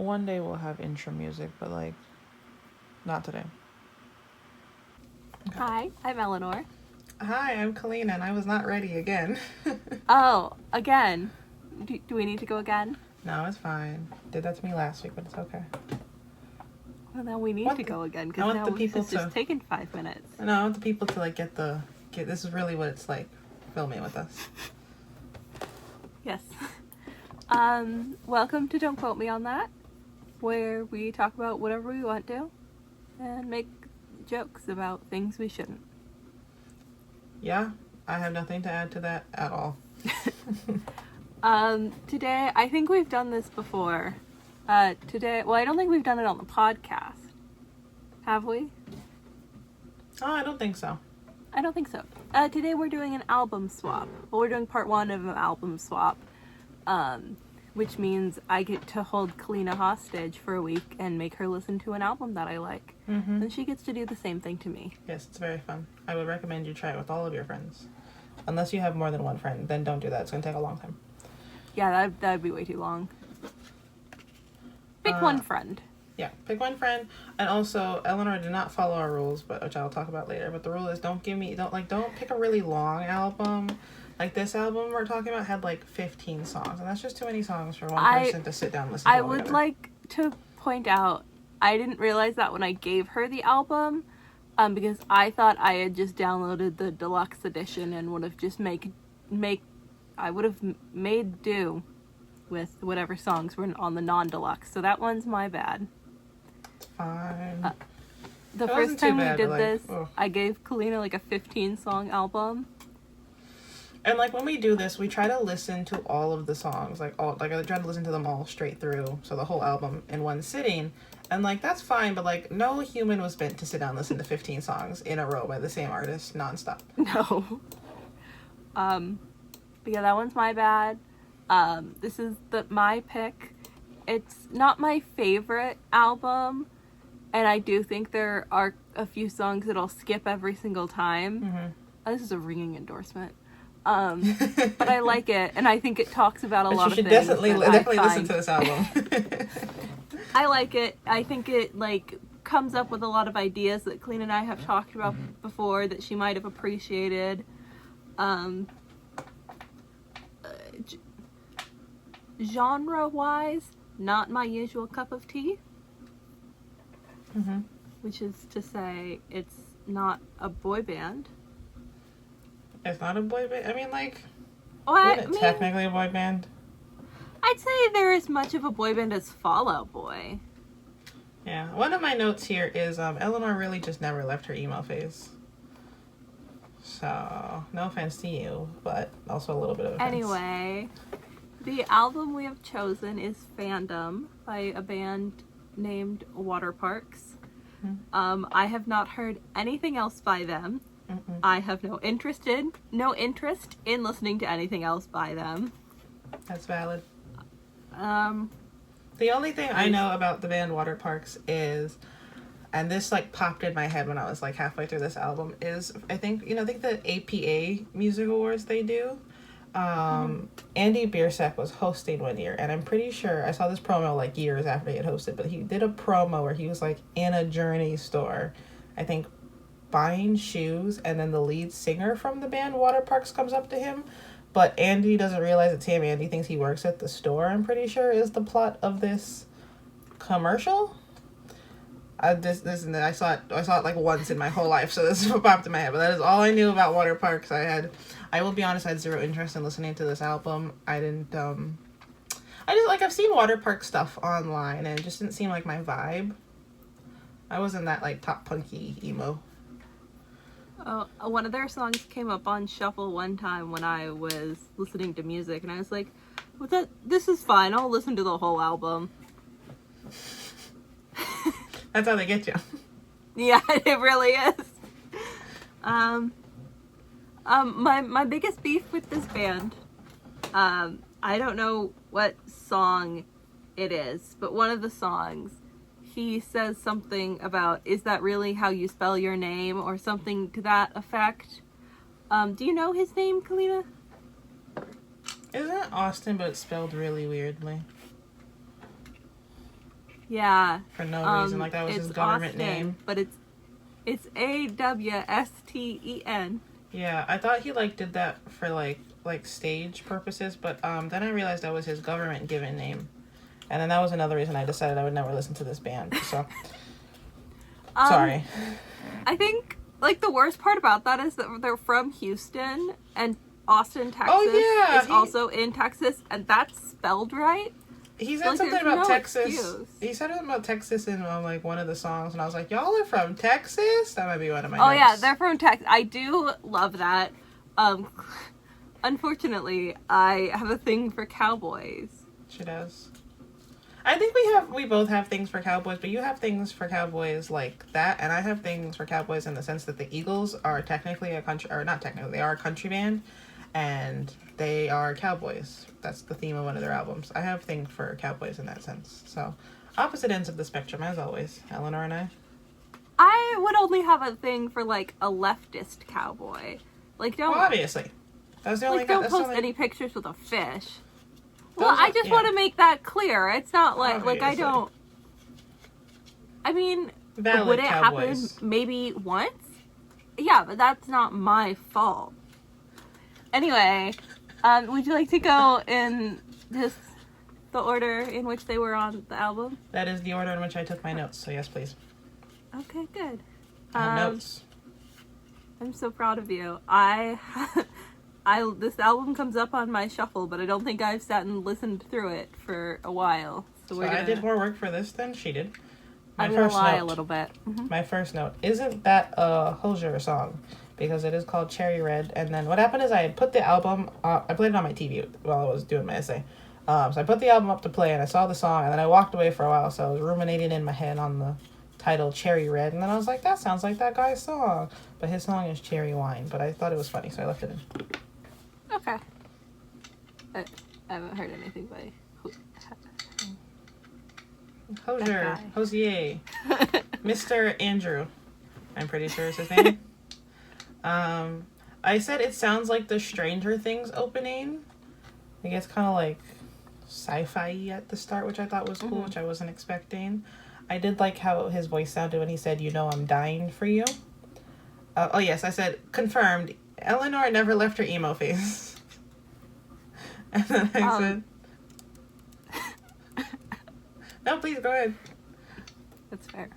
One day we'll have intro music, but like, not today. Okay. Hi, I'm Elanor. Hi, I'm Kalina, and I was not ready again. Oh, again? Do we need to go again? No, it's fine. Did that to me last week, but it's okay. Well, now we need to go again, because now it's just taken 5 minutes. No, I want the people to like get this is really what it's like filming with us. Yes. Welcome to Don't Quote Me on That, where we talk about whatever we want to and make jokes about things we shouldn't. Yeah, I have nothing to add to that at all. Today, I think we've done this before. I don't think we've done it on the podcast. Have we? Oh, I don't think so. I don't think so. Today we're doing an album swap. Well, we're doing part 1 of an album swap. Which means I get to hold Kalina hostage for a week and make her listen to an album that I like. Mm-hmm. And she gets to do the same thing to me. Yes, it's very fun. I would recommend you try it with all of your friends. Unless you have more than one friend, then don't do that. It's going to take a long time. Yeah, that would be way too long. Pick one friend. Yeah, pick one friend. And also, Elanor did not follow our rules, which I'll talk about later. But the rule is don't pick a really long album. Like this album we're talking about had like 15 songs, and that's just too many songs for one person to sit down and listen to. I would like to point out, I didn't realize that when I gave her the album, because I thought I had just downloaded the deluxe edition and would have just made do with whatever songs were on the non-deluxe. So that one's my bad. It's fine. The first time we did this, I gave Kalina like a 15-song album. And like when we do this, we try to listen to all of the songs, I try to listen to them all straight through, so the whole album in one sitting. And like that's fine, but like no human was meant to sit down and listen to 15 songs in a row by the same artist nonstop. No. But yeah, that one's my bad. This is my pick. It's not my favorite album, and I do think there are a few songs that I'll skip every single time. Mm-hmm. This is a ringing endorsement. But I like it, and I think it talks about a lot of things. You should definitely listen to this album. I like it. I think it comes up with a lot of ideas that Kalina and I have talked about before that she might have appreciated. Genre-wise, not my usual cup of tea. Mm-hmm. Which is to say, it's not a boy band. It's not a boy band? I mean, technically a boy band? I'd say they're as much of a boy band as Fall Out Boy. Yeah. One of my notes here is Elanor really just never left her emo phase. So, no offense to you, but also a little bit of offense. Anyway, the album we have chosen is FANDOM by a band named Waterparks. Mm-hmm. I have not heard anything else by them. Mm-mm. I have no interest in listening to anything else by them. That's valid. The only thing I know about the band Waterparks is, and this popped in my head when I was halfway through this album, is I think the APA Music Awards they do. Andy Biersack was hosting one year, and I'm pretty sure I saw this promo years after he had hosted, but he did a promo where he was in a Journey store, I think, buying shoes, and then the lead singer from the band Waterparks comes up to him, but Andy doesn't realize it's him. Andy thinks he works at the store, I'm pretty sure, is the plot of this commercial. I saw it once in my whole life, so this is what popped in my head, but that is all I knew about Waterparks. I will be honest, I had zero interest in listening to this album. I didn't, I've seen Waterpark stuff online, and it just didn't seem like my vibe. I wasn't that, top punky emo. One of their songs came up on shuffle one time when I was listening to music, and I was like, this is fine, I'll listen to the whole album. That's how they get you. Yeah, it really is. My biggest beef with this band, I don't know what song it is, but one of the songs, he says something about, is that really how you spell your name, or something to that effect. Do you know his name, Kalina? Isn't it Austin, but it's spelled really weirdly? Yeah. For no reason. Like, that was his government Austin, name. But it's AWSTEN. Yeah, I thought he, like, did that for, like stage purposes, but then I realized that was his government given name. And then that was another reason I decided I would never listen to this band. So, sorry. I think, like, the worst part about that is that they're from Houston, and Austin, Texas is also in Texas, and that's spelled right. He said something about Texas. Excuse. He said something about Texas in, like, one of the songs, and I was like, y'all are from Texas? That might be one of my notes. Yeah, they're from Texas. I do love that. Unfortunately, I have a thing for cowboys. She does. I think we both have things for cowboys, but you have things for cowboys like that, and I have things for cowboys in the sense that the Eagles are technically a country, or not technically, they are a country band, and they are cowboys. That's the theme of one of their albums. I have things for cowboys in that sense. So, opposite ends of the spectrum, as always, Elanor and I. I would only have a thing for, like, a leftist cowboy. Like, don't... Well, obviously. That's the only... Like, don't post any pictures with a fish. Well, I just want to make that clear. It's not like, obviously. Like, I don't... I mean, Valid would it cowboys. happen maybe once? Yeah, but that's not my fault. Anyway, would you like to go in just the order in which they were on the album? That is the order in which I took my notes, so yes, please. Okay, good. I have notes. I'm so proud of you. This album comes up on my shuffle, but I don't think I've sat and listened through it for a while. So I did more work for this than she did. I'm gonna lie a little bit. Mm-hmm. My first note, isn't that a Hozier song? Because it is called Cherry Red. And then what happened is I had put the album, I played it on my TV while I was doing my essay. So I put the album up to play and I saw the song and then I walked away for a while. So I was ruminating in my head on the title Cherry Red. And then I was like, that sounds like that guy's song. But his song is Cherry Wine. But I thought it was funny, so I left it in. Okay. I haven't heard anything by Hozier. Hosier. Mr. Andrew. I'm pretty sure is his name. I said it sounds like the Stranger Things opening. I guess kind of like sci-fi at the start, which I thought was cool, which I wasn't expecting. I did like how his voice sounded when he said, "You know I'm dying for you." Oh yes, I said, confirmed, Elanor never left her emo phase. And then I said... No, please, go ahead. That's fair.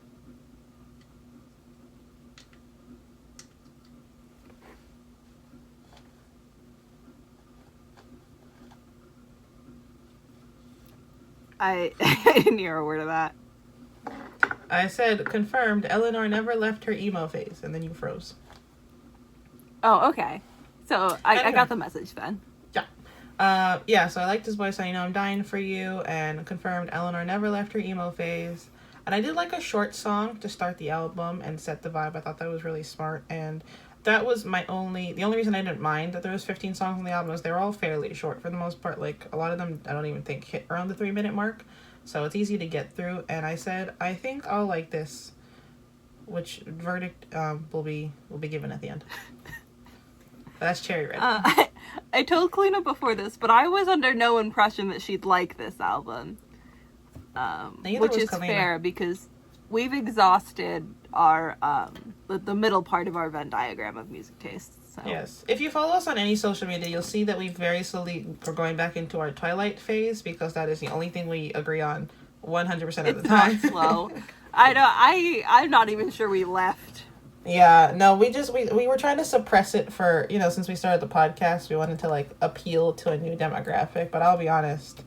I didn't hear a word of that. I said, confirmed, Elanor never left her emo phase, and then you froze. Oh, okay. So, I got the message then. Yeah, so I liked his voice, so you know I'm dying for you, and confirmed Elanor never left her emo phase. And I did like a short song to start the album and set the vibe. I thought that was really smart, and that was the only reason I didn't mind that there was 15 songs on the album is they were all fairly short for the most part. Like, a lot of them I don't even think hit around the 3-minute mark, so it's easy to get through. And I said, I think I'll like this, which verdict will be given at the end. That's Cherry Red. I told Kalina before this, but I was under no impression that she'd like this album. Which is Kalina. fair because we've exhausted our the middle part of our Venn diagram of music tastes. So. Yes. If you follow us on any social media, you'll see that we very slowly are going back into our Twilight phase because that is the only thing we agree on 100% of the time. It's not slow. I'm not even sure we left. Yeah, no, we were trying to suppress it for, since we started the podcast, we wanted to, like, appeal to a new demographic, but I'll be honest,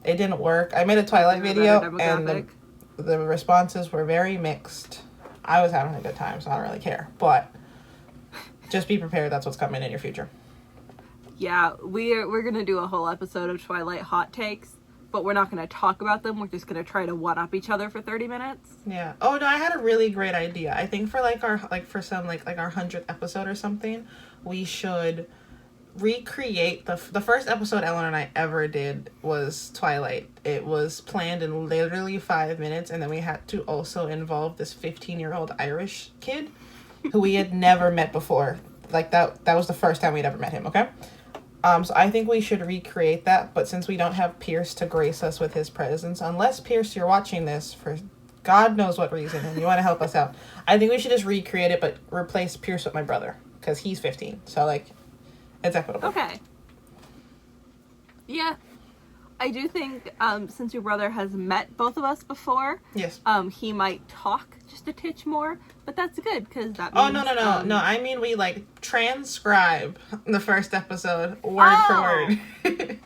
it didn't work. I made a Twilight video, and the responses were very mixed. I was having a good time, so I don't really care, but just be prepared, that's what's coming in your future. Yeah, we're gonna do a whole episode of Twilight hot takes, but we're not going to talk about them. We're just going to try to one-up each other for 30 minutes. Yeah. Oh, no, I had a really great idea. I think for, our 100th episode or something, we should recreate the first episode Ellen and I ever did was Twilight. It was planned in literally 5 minutes, and then we had to also involve this 15-year-old Irish kid who we had never met before. Like, that was the first time we'd ever met him, okay? So I think we should recreate that, but since we don't have Pierce to grace us with his presence, unless Pierce, you're watching this for God knows what reason and you want to help us out, I think we should just recreate it, but replace Pierce with my brother, because he's 15. So, like, it's equitable. Okay. Yeah. I do think, since your brother has met both of us before, yes, he might talk just a titch more, but that's good, because that means... Oh, no, I mean we, like, transcribe the first episode, word for word.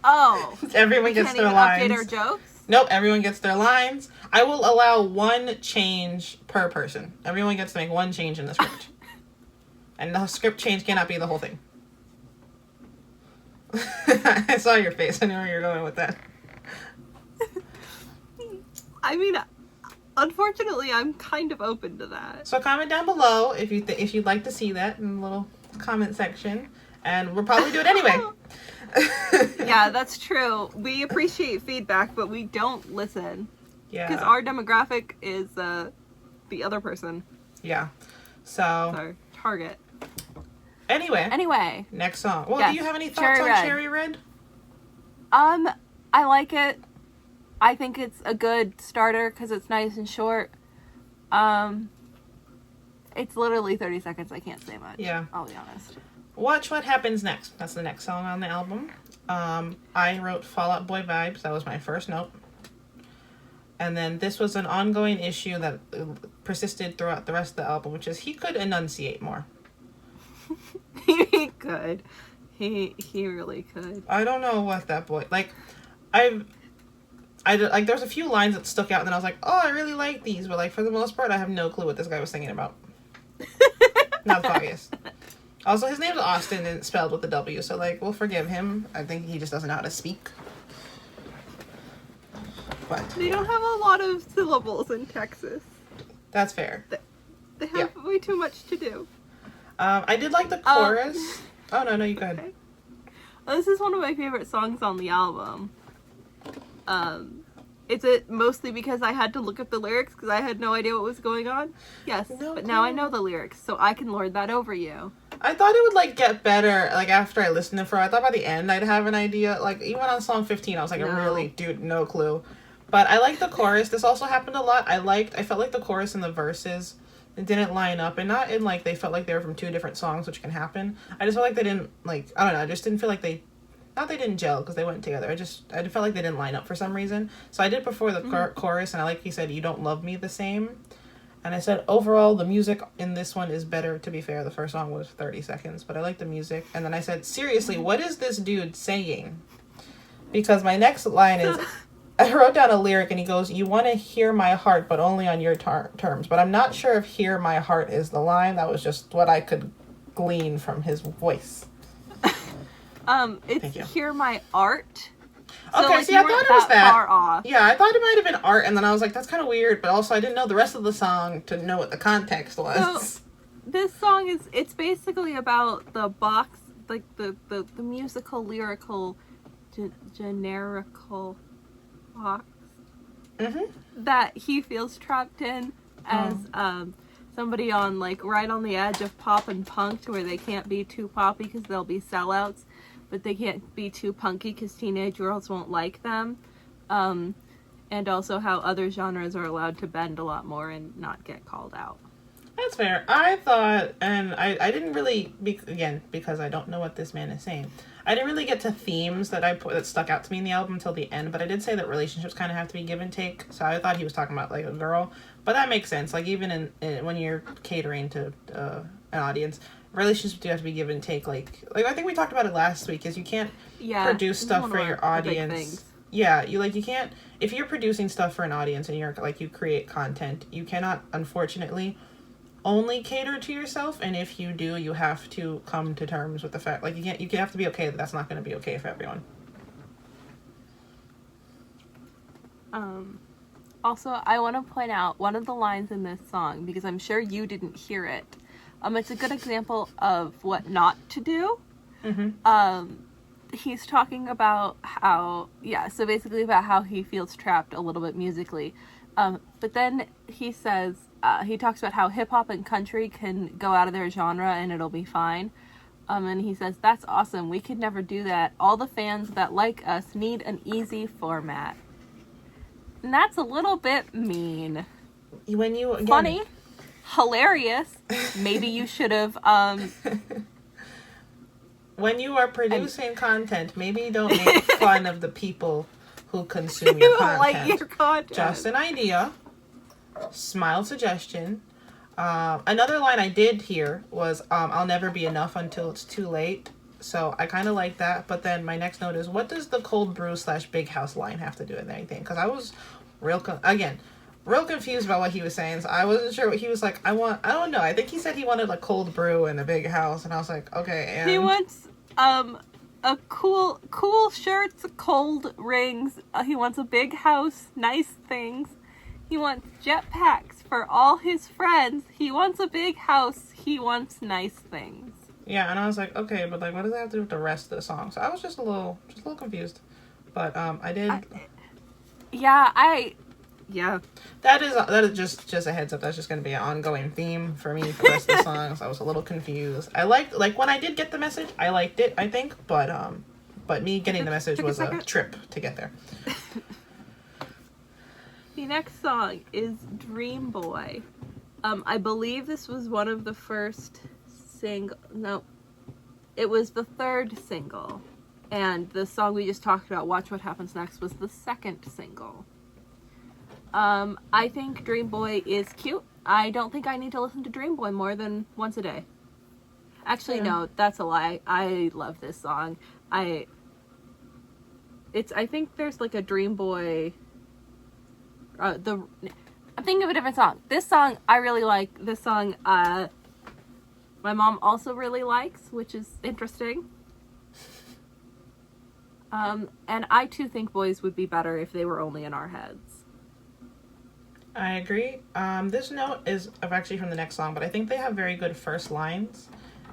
Oh. Everyone gets their lines. Update our jokes? Nope, everyone gets their lines. I will allow one change per person. Everyone gets to make one change in the script. And the script change cannot be the whole thing. I saw your face. I know where you're going with that. I mean, unfortunately, I'm kind of open to that. So comment down below if you'd like to see that in the little comment section, and we'll probably do it anyway. Yeah, that's true. We appreciate feedback, but we don't listen. Yeah. Because our demographic is the other person. Yeah. So. Our target. Anyway. Next song. Well, yes. Do you have any thoughts on Cherry Red? I like it. I think it's a good starter because it's nice and short. It's literally 30 seconds. I can't say much. Yeah. I'll be honest. Watch What Happens Next. That's the next song on the album. I wrote Fall Out Boy Vibes. That was my first note. And then this was an ongoing issue that persisted throughout the rest of the album, which is he could enunciate more. He could. He really could. I don't know what that boy... Like, like, there's a few lines that stuck out, and then I was like, oh, I really like these. But, like, for the most part, I have no clue what this guy was singing about. Not the foggiest. Also, his name's Austin, and it's spelled with a W, so, like, we'll forgive him. I think he just doesn't know how to speak. But they don't have a lot of syllables in Texas. That's fair. They have way too much to do. I did like the chorus. Oh, no, you go ahead. Okay. Well, this is one of my favorite songs on the album. Is it mostly because I had to look up the lyrics because I had no idea what was going on? Yes, but now I know the lyrics, so I can lord that over you. I thought it would, like, get better, like, after I listened to it for... I thought by the end I'd have an idea. Like, even on song 15, I was like, no clue. But I like the chorus. This also happened a lot. I felt like the chorus and the verses didn't line up, and not in, like, they felt like they were from two different songs, which can happen. I just felt like they didn't, like, I don't know, I just didn't feel like they... Not they didn't gel, because they went together. I felt like they didn't line up for some reason. So I did prefer the chorus, and I like he said, you don't love me the same. And I said, overall, the music in this one is better, to be fair. The first song was 30 seconds, but I like the music. And then I said, seriously, what is this dude saying? Because my next line is, I wrote down a lyric, and he goes, you want to hear my heart, but only on your terms. But I'm not sure if hear my heart is the line. That was just what I could glean from his voice. It's hear my art. So, okay, like, see, I thought it was that. Far off. Yeah, I thought it might have been art, and then I was like, that's kind of weird, but also I didn't know the rest of the song to know what the context was. So, this song it's basically about the box, like the musical, lyrical, generical box that he feels trapped in as somebody on, like, right on the edge of pop and punk, to where they can't be too poppy because they'll be sellouts, but they can't be too punky because teenage girls won't like them. And also how other genres are allowed to bend a lot more and not get called out. That's fair. I thought, and I didn't really, again, because I don't know what this man is saying, I didn't really get to themes that stuck out to me in the album until the end, but I did say that relationships kind of have to be give and take, so I thought he was talking about, like, a girl, but that makes sense. Like, even in when you're catering to an audience, relationships do have to be give and take. Like I think we talked about it last week, is you can't produce stuff for your audience. Yeah, you can't, if you're producing stuff for an audience and you're, like, you create content, you cannot, unfortunately, only cater to yourself, and if you do, you have to come to terms with the fact, like, you have to be okay that that's not going to be okay for everyone. Also, I want to point out one of the lines in this song, because I'm sure you didn't hear it. It's a good example of what not to do. He's talking about how, so basically about how he feels trapped a little bit musically. But then he says, he talks about how hip hop and country can go out of their genre and it'll be fine. And he says, "That's awesome. We could never do that. All the fans that like us need an easy format." And that's a little bit mean. When you again... Funny, hilarious. Maybe you should have. When you are producing content, maybe don't make fun of the people who consume your content. Like your content. Just an idea. Smile suggestion. Another line I did hear was, "I'll never be enough until it's too late." So I kind of like that. But then my next note is, what does the cold brew / big house line have to do with anything? Because I was real confused about what he was saying. So I wasn't sure what he was like. I don't know. I think he said he wanted a cold brew and a big house. And I was like, okay. And he wants a cool shirts, cold rings. He wants a big house, nice things. He wants jetpacks for all his friends. He wants a big house. He wants nice things. Yeah, and I was like, okay, but like, what does that have to do with the rest of the song? So I was just a little confused. But I did. That is just a heads up. That's just going to be an ongoing theme for me for the rest of the songs. I was a little confused. I liked, like, when I did get the message, I liked it, I think. But me getting the message was a trip to get there. The next song is Dream Boy. I believe this was one of the first No, it was the third single. And the song we just talked about, Watch What Happens Next, was the second single. I think Dream Boy is cute. I don't think I need to listen to Dream Boy more than once a day. Actually, no, that's a lie. I love this song. I think there's like a Dream Boy... I'm thinking of a different song. This song I really like. This song my mom also really likes, which is interesting. And I too think boys would be better if they were only in our heads. I agree. This note is actually from the next song, but I think they have very good first lines.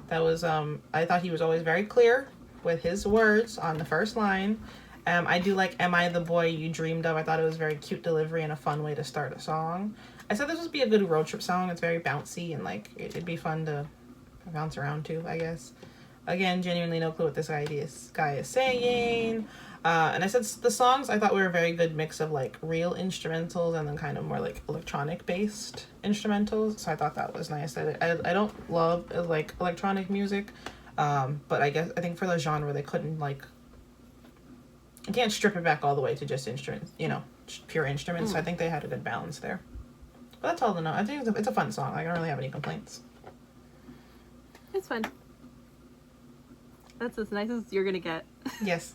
That was I thought he was always very clear with his words on the first line. I do like "Am I the Boy You Dreamed Of?" I thought it was very cute delivery and a fun way to start a song. I said this would be a good road trip song. It's very bouncy and like it'd be fun to bounce around to, I guess. Again, genuinely no clue what this guy is saying. And I said the songs I thought were a very good mix of like real instrumentals and then kind of more like electronic based instrumentals. So I thought that was nice. I don't love like electronic music, but I think for the genre they couldn't like. You can't strip it back all the way to just instruments, just pure instruments. So I think they had a good balance there. But that's all to know. I think it's a fun song. I don't really have any complaints. It's fun. That's as nice as you're gonna get. Yes.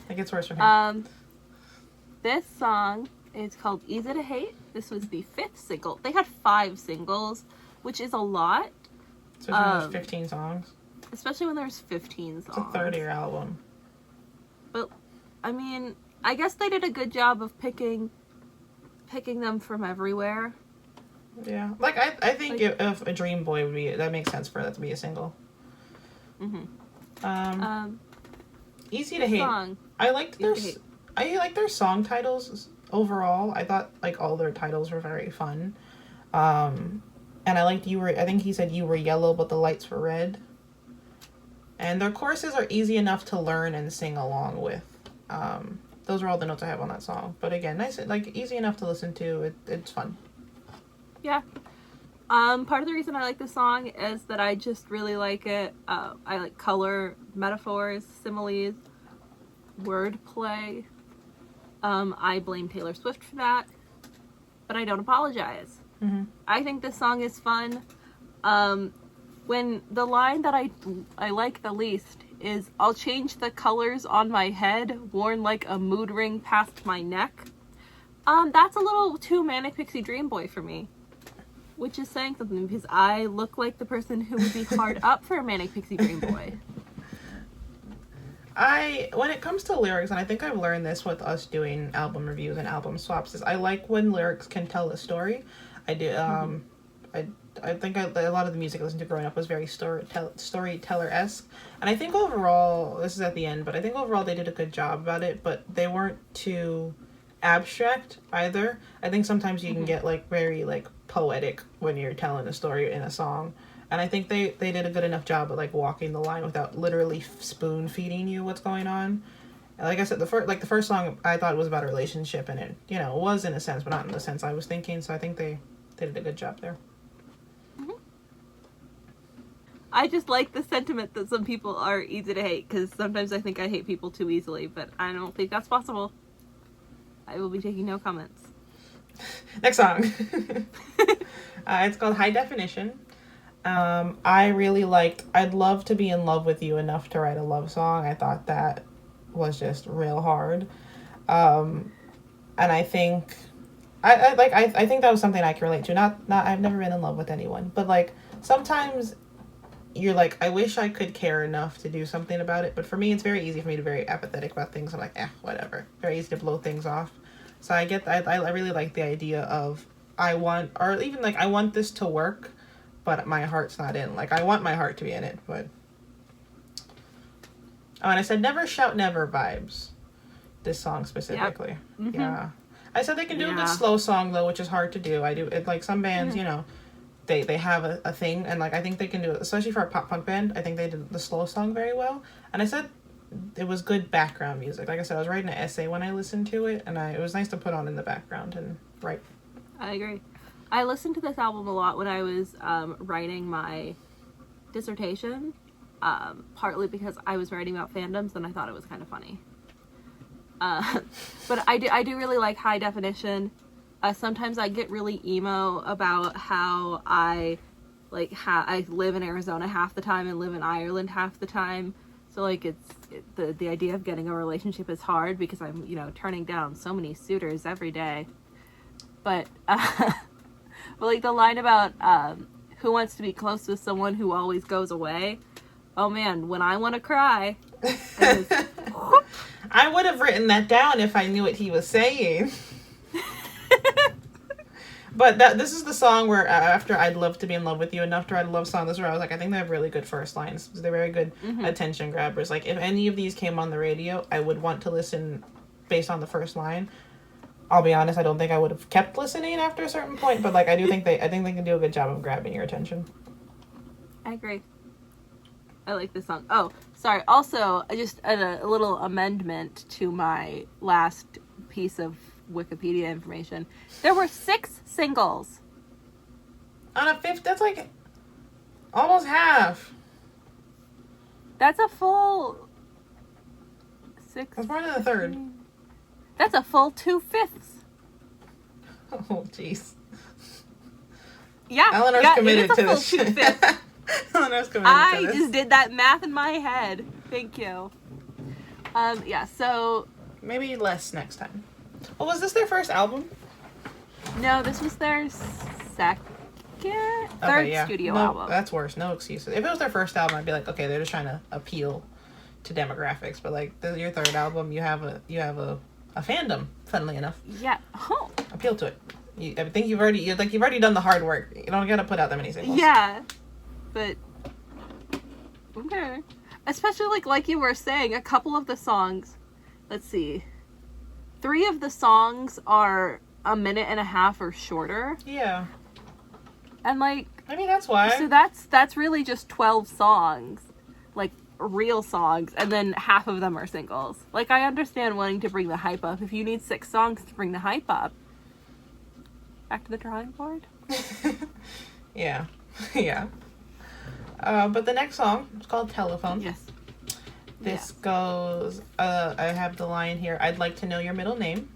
It gets worse from here. This song is called Easy to Hate. This was the 5th single. They had 5 singles, which is a lot. Especially when there's 15 songs. Especially when there's 15 songs. It's a 30-year album. But, I mean, I guess they did a good job of picking them from everywhere. Yeah. Like, I think if a Dream Boy would be... That makes sense for that to be a single. Mm-hmm. Easy to Hate. Song. I liked their song titles overall. I thought, like, all their titles were very fun. And I liked I think he said you were yellow, but the lights were red. And their choruses are easy enough to learn and sing along with. Those are all the notes I have on that song. But again, nice, like, easy enough to listen to. It's fun. Yeah. Part of the reason I like this song is that I just really like it. I like color, metaphors, similes, wordplay. I blame Taylor Swift for that, but I don't apologize. Mm-hmm. I think this song is fun. When the line that I like the least is, "I'll change the colors on my head, worn like a mood ring past my neck." That's a little too Manic Pixie Dream Boy for me. Which is saying something, because I look like the person who would be hard up for a Manic Pixie Dream Boy. When it comes to lyrics, and I think I've learned this with us doing album reviews and album swaps, is I like when lyrics can tell a story. I do. I think a lot of the music I listened to growing up was very storyteller-esque. And I think overall, this is at the end, but I think overall they did a good job about it, but they weren't too abstract either. I think sometimes you can get like very like poetic when you're telling a story in a song. And I think they did a good enough job of like walking the line without literally spoon feeding you what's going on. And like I said, the first song I thought was about a relationship, and it, you know, was in a sense, but not in the sense I was thinking. So I think they did a good job there. I just like the sentiment that some people are easy to hate, because sometimes I think I hate people too easily, but I don't think that's possible. I will be taking no comments. Next song. It's called High Definition. I really liked I'd Love to Be in Love with You Enough to Write a Love Song. I thought that was just real hard. And I think I think that was something I can relate to. Not I've never been in love with anyone, but like sometimes you're like, I wish I could care enough to do something about it. But for me, it's very easy for me to be very apathetic about things. I'm like, whatever. Very easy to blow things off. So I really like the idea of I want this to work, but my heart's not in. Like, I want my heart to be in it, but... Oh, and I said Never Shout Never vibes. This song specifically. Yep. Mm-hmm. Yeah. I said they can do a good slow song, though, which is hard to do. I do it, like, some bands, you know... They have a thing, and like I think they can do it, especially for a pop punk band. I think they did the slow song very well, and I said it was good background music. Like I said, I was writing an essay when I listened to it, and it was nice to put on in the background and write. I agree. I listened to this album a lot when I was writing my dissertation, partly because I was writing about fandoms and I thought it was kind of funny. But I do really like High Definition. Sometimes I get really emo about how I live in Arizona half the time and live in Ireland half the time. So like the idea of getting a relationship is hard because I'm, you know, turning down so many suitors every day. But but like the line about who wants to be close with someone who always goes away. Oh man, when I want to cry. I would have written that down if I knew what he was saying. But this is the song where after I'd Love to Be in Love with You Enough to Write a Love Song, this is where I was like, I think they have really good first lines. They're very good attention grabbers. Like, if any of these came on the radio, I would want to listen based on the first line. I'll be honest, I don't think I would have kept listening after a certain point, but like I think they can do a good job of grabbing your attention. I agree. I like this song. Oh, sorry. Also, just a little amendment to my last piece of Wikipedia information. There were 6 singles. On a fifth, that's like almost half. That's a full 6. That's more than a third. That's a full 2/5. Oh, jeez. Yeah. Eleanor's committed to this shit. Eleanor's committed to this. I just did that math in my head. Thank you. Yeah, so... Maybe less next time. Well, was this their first album? No, this was their third studio album. That's worse. No excuses. If it was their first album, I'd be like, okay, they're just trying to appeal to demographics. But like, your third album, you have a fandom. Funnily enough. Yeah. Oh. Appeal to it. I think you've already done the hard work. You don't gotta put out that many singles. Yeah, but okay. Especially like you were saying, a couple of the songs. Let's see. 3 of the songs are a minute and a half or shorter. Yeah. And like... I mean, that's why. So that's really just 12 songs. Like, real songs. And then half of them are singles. Like, I understand wanting to bring the hype up. If you need 6 songs to bring the hype up. Back to the drawing board? Yeah. Yeah. But the next song is called Telephone. Yes. This goes, I have the line here, I'd like to know your middle name,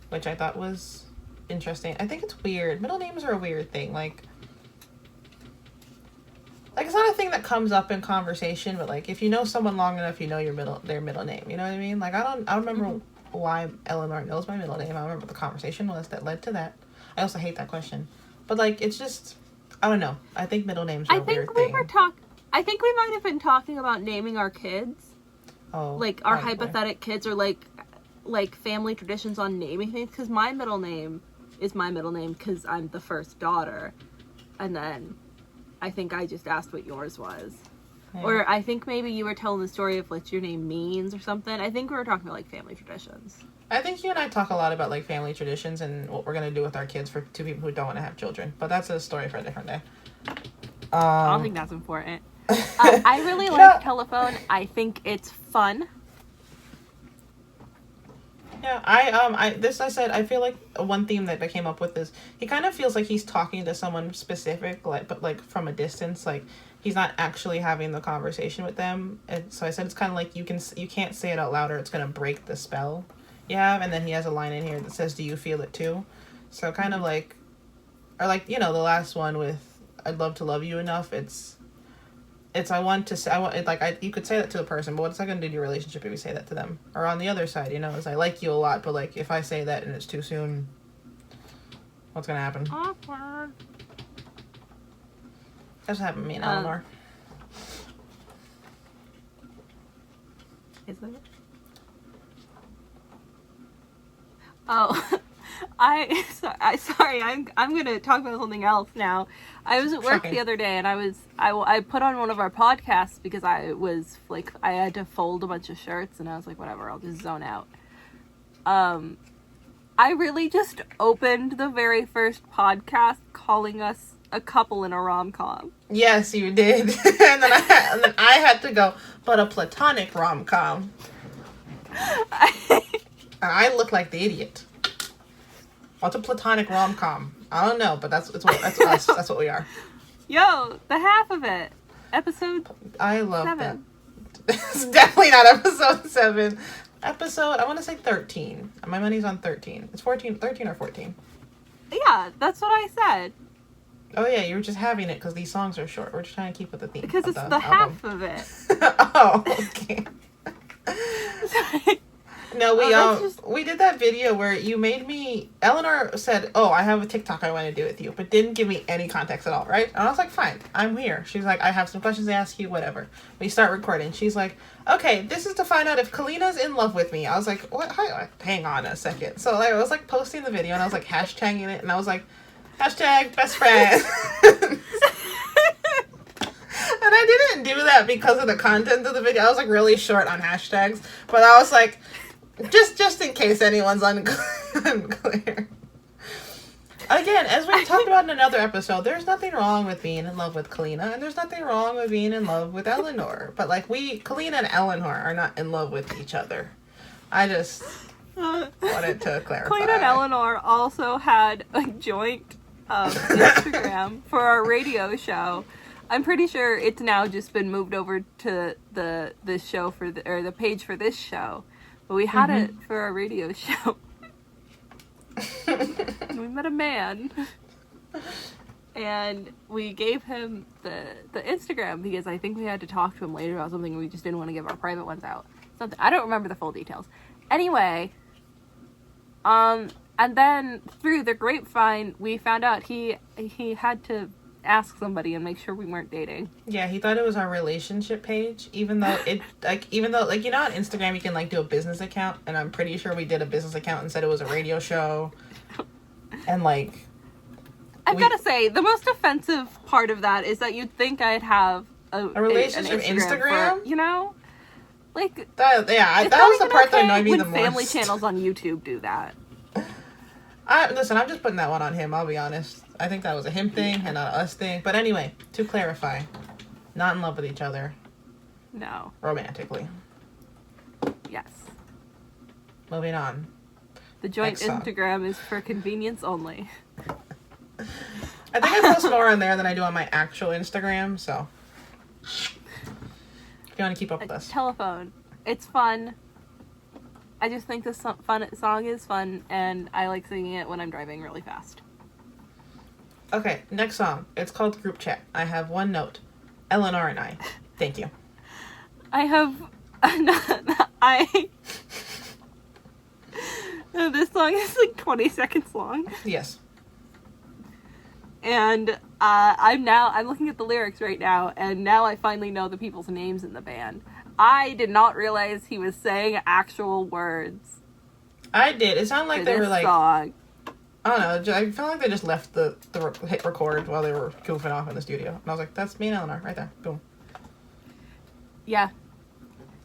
which I thought was interesting. I think it's weird. Middle names are a weird thing. Like it's not a thing that comes up in conversation, but like if you know someone long enough, you know their middle name. You know what I mean? Like I don't remember why Elanor knows my middle name. I remember what the conversation was that led to that. I also hate that question. But like it's just, I don't know. I think middle names are a weird thing. I think we might have been talking about naming our kids. Oh, like our hypothetical kids, or like family traditions on naming things. Because my middle name is my middle name because I'm the first daughter, and then I think I just asked what yours was, or I think maybe you were telling the story of what your name means or something. I think we were talking about like family traditions. I think you and I talk a lot about like family traditions and what we're gonna do with our kids for 2 people who don't want to have children, but that's a story for a different day. I don't think that's important. I really like Telephone. I think it's fun. Yeah, I said I feel like one theme that I came up with is he kind of feels like he's talking to someone specific, like but like from a distance, like he's not actually having the conversation with them. And so I said it's kind of like you can't say it out loud or it's gonna break the spell you have. And then he has a line in here that says, "Do you feel it too?" So kind of like, or like the last one with "I'd love to love you enough." You could say that to a person, but what's that going to do to your relationship if you say that to them? Or on the other side, is I like you a lot, but like if I say that and it's too soon, what's going to happen? Awkward. That's what happened to me and Elanor. Is it? Oh, sorry. I'm gonna talk about something else now. I was at work the other day, and I put on one of our podcasts because I was like, I had to fold a bunch of shirts, and I was like, whatever, I'll just zone out. I really just opened the very first podcast calling us a couple in a rom-com. Yes, you did. and then I had to go, but a platonic rom-com. And I look like the idiot. What's a platonic rom-com? I don't know, but that's us. That's what we are. Yo, the half of it. Episode I love 7. that. It's definitely not episode 7. I want to say 13. My money's on 13. It's 13 or 14. Yeah, that's what I said. Oh yeah, you were just having it because these songs are short. We're just trying to keep with the theme. Because it's the half of it. Oh, okay. No, we did that video where you made me. Elanor said, "Oh, I have a TikTok I want to do with you," but didn't give me any context at all, right? And I was like, "Fine, I'm here." She's like, "I have some questions to ask you, whatever." We start recording. She's like, "Okay, this is to find out if Kalina's in love with me." I was like, "What? Hang on a second." So I was like posting the video and I was like hashtagging it and I was like, hashtag best friend. And I didn't do that because of the content of the video. I was like really short on hashtags, but I was like, just in case anyone's unclear. Again, as we talked about in another episode, there's nothing wrong with being in love with Kalina, and there's nothing wrong with being in love with Elanor. But like Kalina and Elanor are not in love with each other. I just wanted to clarify. Kalina and Elanor also had a joint Instagram for our radio show. I'm pretty sure it's now just been moved over to the show or the page for this show. But we had it for our radio show. We met a man. And we gave him the Instagram because I think we had to talk to him later about something and we just didn't want to give our private ones out. I don't remember the full details. Anyway, and then through the grapevine, we found out he had to ask somebody and make sure we weren't dating. Yeah, he thought it was our relationship page, even though on Instagram you can do a business account, and I'm pretty sure we did a business account and said it was a radio show. And I've got to say, the most offensive part of that is that you'd think I'd have a relationship Instagram? That was the part that annoyed me the most. When family channels on YouTube do that. Listen, I'm just putting that one on him, I'll be honest. I think that was a him thing and not an us thing. But anyway, to clarify, not in love with each other. No. Romantically. Yes. Moving on. The joint Instagram is for convenience only. I think I post more on there than I do on my actual Instagram, so if you want to keep up with us. Telephone. It's fun. I just think this song is fun, and I like singing it when I'm driving really fast. Okay, next song. It's called Group Chat. I have one note. Elanor and I. Thank you. I have... This song is 20 seconds long. Yes. And I'm looking at the lyrics right now, and now I finally know the people's names in the band. I did not realize he was saying actual words. I did. It sounded like they were song. I don't know. I felt like they just left the hit record while they were goofing off in the studio. And I was like, that's me and Elanor right there. Boom. Yeah.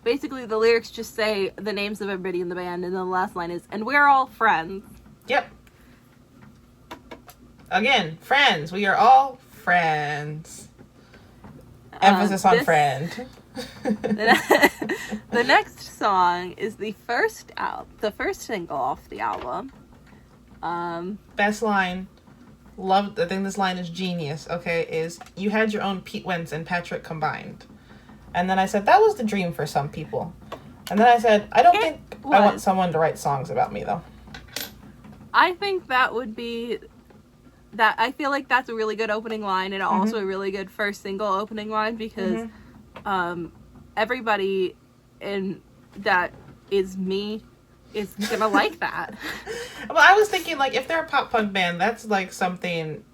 Basically, the lyrics just say the names of everybody in the band, and then the last line is, and we're all friends. Yep. Again, friends. We are all friends. Emphasis on friend. The next song is the first single off the album. Best line. Love. I think this line is genius. Okay, is you had your own Pete Wentz and Patrick combined, and then I said that was the dream for some people, and then I said I don't think I want someone to write songs about me though. I think that would be that. I feel like that's a really good opening line, and also a really good first single opening line because everybody in that is me is gonna like that. Well, I was thinking, like, if they're a pop punk band, that's, like, something...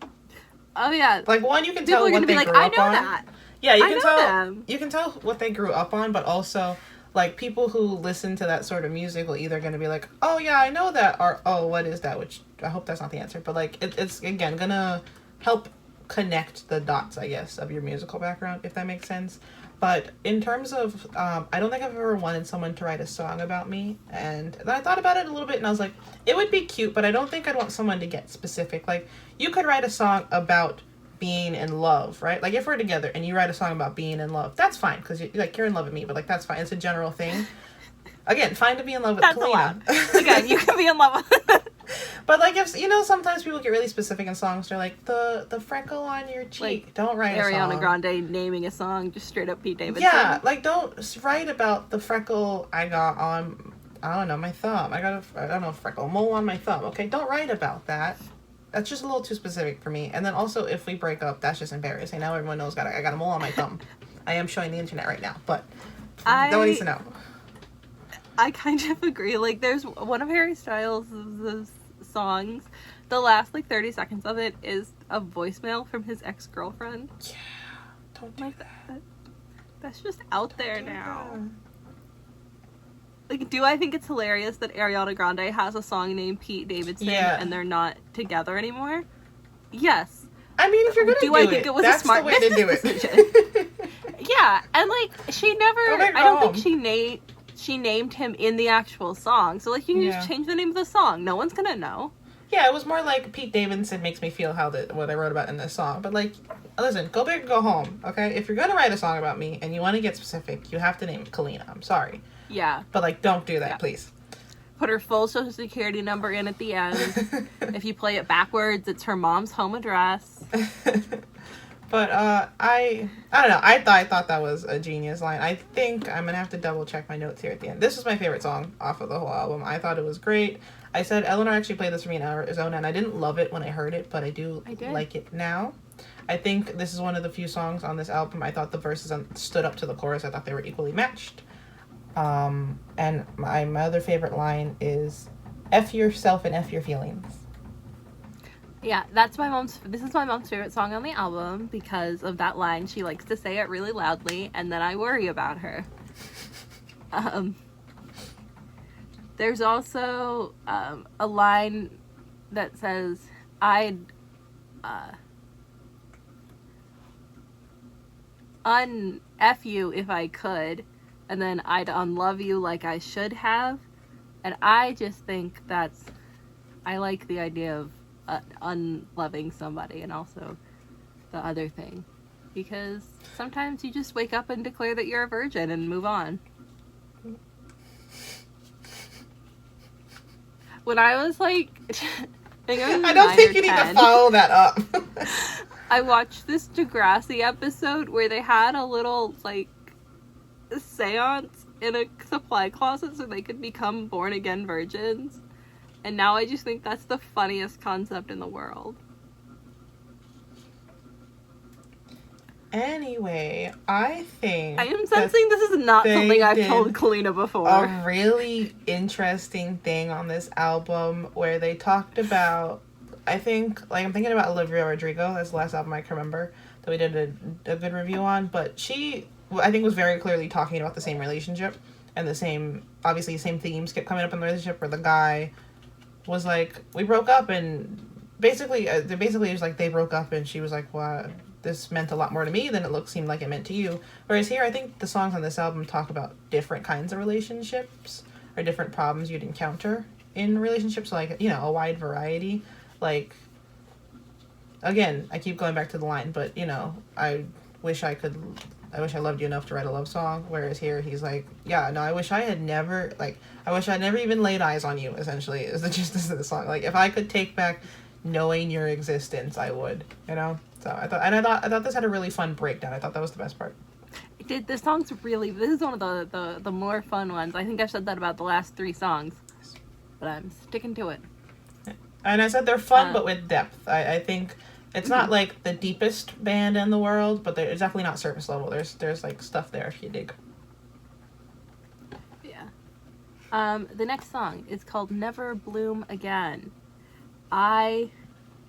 Oh, yeah. Like, one, you can tell what they grew up on. I know that. Yeah, you can tell what they grew up on, but also, like, people who listen to that sort of music will either going to be like, oh, yeah, I know that, or, oh, what is that? Which, I hope that's not the answer. But, like, it's again, going to help connect the dots, I guess, of your musical background, if that makes sense. But in terms of, I don't think I've ever wanted someone to write a song about me. And then I thought about it a little bit and I was like, it would be cute, but I don't think I'd want someone to get specific. Like, you could write a song about being in love, right? Like, if we're together and you write a song about being in love, that's fine. Because, you're in love with me, but, like, that's fine. It's a general thing. Again, fine to be in love with Kalina. Again, you can be in love with But, like, if, sometimes people get really specific in songs. They're like, the freckle on your cheek. Like, don't write a song. Ariana Grande naming a song, just straight up Pete Davidson. Yeah, like, don't write about the freckle I got on, I don't know, my thumb. I got a freckle mole on my thumb. Okay, don't write about that. That's just a little too specific for me. And then also, if we break up, that's just embarrassing. Now everyone knows I got a mole on my thumb. I am showing the internet right now, but no one needs to know. I kind of agree. Like, there's one of Harry Styles' songs. The last, 30 seconds of it is a voicemail from his ex-girlfriend. Yeah. Don't do that. That's just out there now. Like, do I think it's hilarious that Ariana Grande has a song named Pete Davidson and they're not together anymore? Yes. I mean, if you're gonna do think it, it was that's a smart the way to do decision. it. Yeah, and she never. I don't think she named him in the actual song. So you can just change the name of the song. No one's gonna know. Yeah, it was more like Pete Davidson makes me feel what I wrote about in this song. But listen, go big or go home. Okay, if you're gonna write a song about me and you want to get specific, you have to name it Kalina. I'm sorry. Yeah. But don't do that, please. Put her full social security number in at the end. If you play it backwards, it's her mom's home address. But I don't know. I thought that was a genius line. I think I'm gonna have to double check my notes here at the end. This was my favorite song off of the whole album. I thought it was great. I said Elanor actually played this for me in Arizona, and I didn't love it when I heard it, but I did like it now. I think this is one of the few songs on this album I thought the verses stood up to the chorus. I thought they were equally matched. And my other favorite line is F yourself and F your feelings. Yeah, this is my mom's favorite song on the album because of that line. She likes to say it really loudly, and then I worry about her. There's also a line that says, I'd un-F you if I could, and then I'd unlove you like I should have. And I just think I like the idea of unloving somebody, and also the other thing, because sometimes you just wake up and declare that you're a virgin and move on. When I was I don't think you need to follow that up. I watched this Degrassi episode where they had a little seance in a supply closet so they could become born again virgins. And now I just think that's the funniest concept in the world. Anyway, I think... I am sensing this is not something I've told Kalina before. A really interesting thing on this album where they talked about... I think... I'm thinking about Olivia Rodrigo. That's the last album I can remember that we did a good review on. But she, I think, was very clearly talking about the same relationship. And the same themes kept coming up in the relationship where the guy... was we broke up, and basically it was they broke up, and she was like, well, this meant a lot more to me than seemed like it meant to you. Whereas here, I think the songs on this album talk about different kinds of relationships or different problems you'd encounter in relationships, a wide variety. Again, I keep going back to the line, but, I wish I could I wish I loved you enough to write a love song. Whereas here he's like, yeah, no, I wish I had never, like, I wish I never even laid eyes on you, essentially, is the gist of the song. Like, if I could take back knowing your existence, I would, you know? So I thought this had a really fun breakdown. I thought that was the best part. This song's really, this is one of the more fun ones. I think I've said that about the last 3 songs, but I'm sticking to it. And I said they're fun, but with depth. I think it's not like the deepest band in the world, but it's definitely not surface level. There's like stuff there if you dig. Yeah. The next song is called Never Bloom Again. I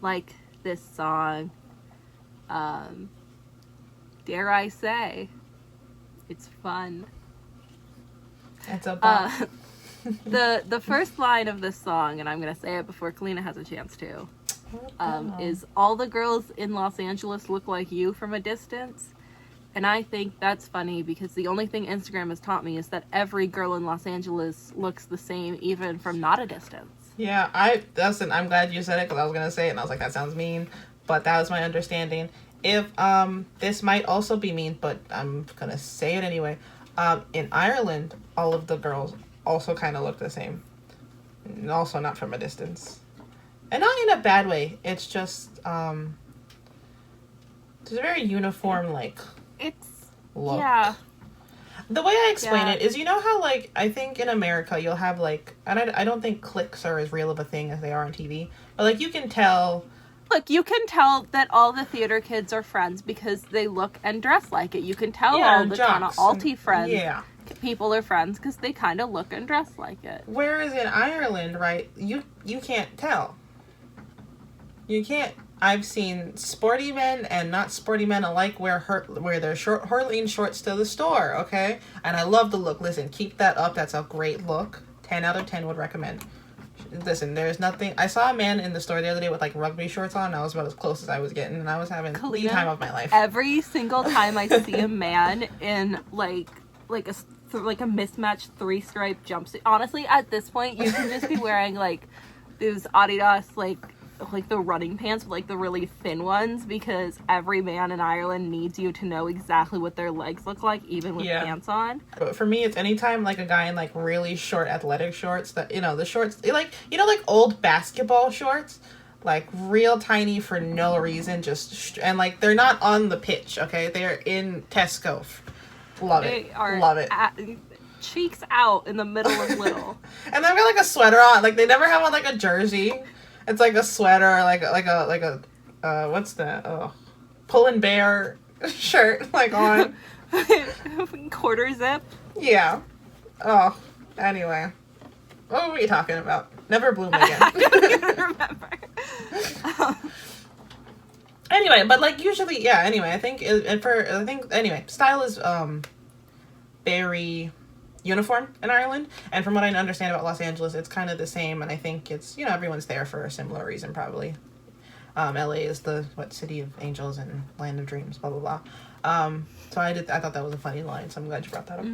like this song. Dare I say, it's fun. It's a the first line of this song, and I'm gonna say it before Kalina has a chance to, is all the girls in Los Angeles look like you from a distance. And I think that's funny because the only thing Instagram has taught me is that every girl in Los Angeles looks the same even from not a distance. Yeah, I'm glad you said it because I was gonna say it and I was like, that sounds mean, but that was my understanding. If this might also be mean, but I'm gonna say it anyway. In Ireland, all of the girls also kind of look the same, and also not from a distance, and not in a bad way. It's just there's a very uniform look. Yeah. The way I explain it is, you know how, like, I think in America you'll have, like, and I don't think cliques are as real of a thing as they are on TV, but, like, you can tell. Look, you can tell that all the theater kids are friends because they look and dress like it. You can tell all the kind of alty friends. Yeah. People are friends because they kind of look and dress like it. Whereas in Ireland, right, you can't tell. You can't. I've seen sporty men and not sporty men alike wear their hurling shorts to the store, okay? And I love the look. Listen, keep that up. That's a great look. 10 out of 10 would recommend. Listen, there's nothing. I saw a man in the store the other day with like rugby shorts on. That was about as close as I was getting, and I was having the time of my life. Every single time I see a man in like a mismatched 3-stripe jumpsuit, honestly, at this point, you can just be wearing like those Adidas like the running pants with like the really thin ones, because every man in Ireland needs you to know exactly what their legs look like, even with pants on. But for me, it's anytime like a guy in like really short athletic shorts that, you know, the shorts, like, you know, like old basketball shorts, like real tiny for no reason, and like they're not on the pitch, okay? They're in Tesco. Love it. Love it. Cheeks out in the middle of little. And they've got like a sweater on. Like they never have on like a jersey. It's like a sweater, like a what's that? Oh, Pull and Bear shirt, like on. Quarter zip. Yeah. Oh. Anyway, what were we talking about? Never bloom again. I don't even remember. Anyway, but like usually, yeah. Anyway, I think style is very uniform in Ireland, and from what I understand about Los Angeles, it's kind of the same, and I think it's, you know, everyone's there for a similar reason probably. LA is the city of angels and land of dreams, blah blah blah. So I thought that was a funny line, so I'm glad you brought that up.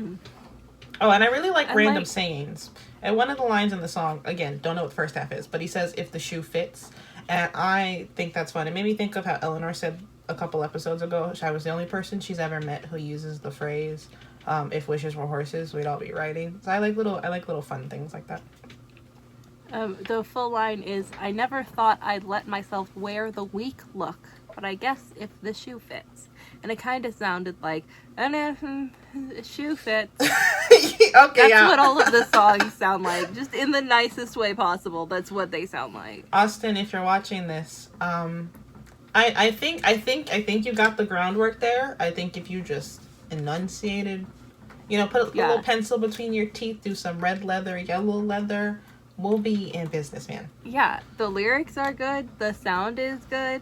Oh, and I really like random sayings. And one of the lines in the song, again, don't know what the first half is, but he says, "If the shoe fits," and I think that's fun. It made me think of how Eleanor said a couple episodes ago, I was the only person she's ever met who uses the phrase, "If wishes were horses, we'd all be riding." So I like little fun things like that. The full line is, "I never thought I'd let myself wear the weak look, but I guess if the shoe fits." And it kind of sounded like, "And if the shoe fits." Okay, that's what all of the songs sound like, just in the nicest way possible. That's what they sound like. Austin, if you're watching this, I think you got the groundwork there. I think if you just enunciated, you know, put a little pencil between your teeth, do some red leather, yellow leather, we'll be in business, man. Yeah, the lyrics are good, the sound is good.